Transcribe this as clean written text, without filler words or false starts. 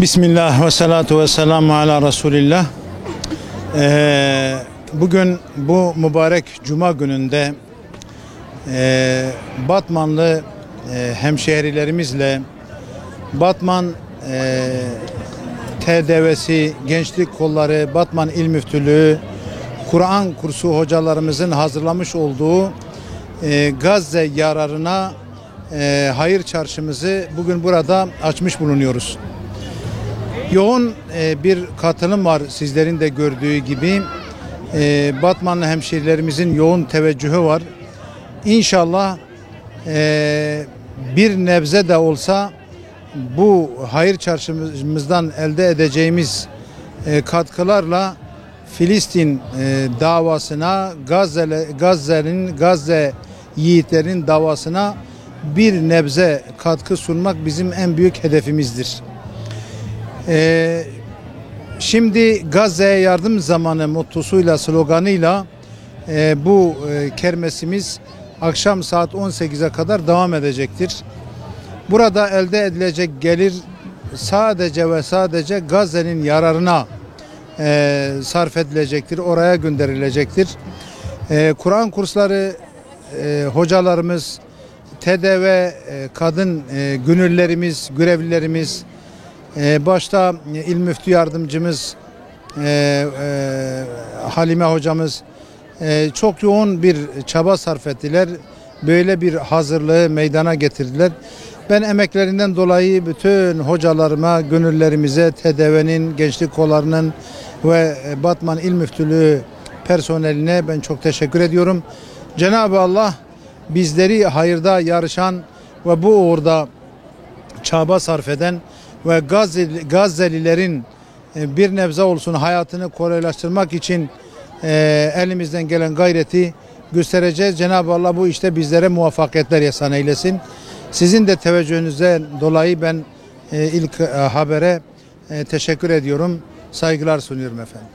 Bismillah ve salatu ve selamu ala Resulillah. Bugün bu mübarek Cuma gününde Batmanlı hemşehrilerimizle Batman TDV'si, Gençlik Kolları, Batman İl Müftülüğü, Kur'an kursu hocalarımızın hazırlamış olduğu Gazze yararına hayır çarşımızı bugün burada açmış bulunuyoruz. Yoğun bir katılım var, sizlerin de gördüğü gibi. Batmanlı hemşehrilerimizin yoğun teveccühü var. İnşallah bir nebze de olsa bu hayır çarşımızdan elde edeceğimiz katkılarla Filistin davasına, Gazze yiğitlerin davasına bir nebze katkı sunmak bizim en büyük hedefimizdir. Şimdi Gazze'ye yardım zamanı mottosuyla, sloganıyla bu kermesimiz akşam saat 18'e kadar devam edecektir. Burada elde edilecek gelir sadece ve sadece Gazze'nin yararına sarf edilecektir, oraya gönderilecektir. Kur'an kursları hocalarımız, TDV kadın gönüllerimiz, görevlilerimiz, başta İl Müftü Yardımcımız Halime hocamız çok yoğun bir çaba sarf ettiler. Böyle bir hazırlığı meydana getirdiler. Ben emeklerinden dolayı bütün hocalarıma, gönüllerimize, TDV'nin, Gençlik Kolları'nın ve Batman İl Müftülüğü personeline ben çok teşekkür ediyorum. Cenab-ı Allah bizleri hayırda yarışan ve bu uğurda çaba sarf eden ve Gazze'lilerin bir nebze olsun hayatını kolaylaştırmak için elimizden gelen gayreti göstereceğiz. Cenab-ı Allah bu işte bizlere muvaffakiyetler ihsan eylesin. Sizin de teveccühünüzden dolayı ben ilk habere teşekkür ediyorum. Saygılar sunuyorum efendim.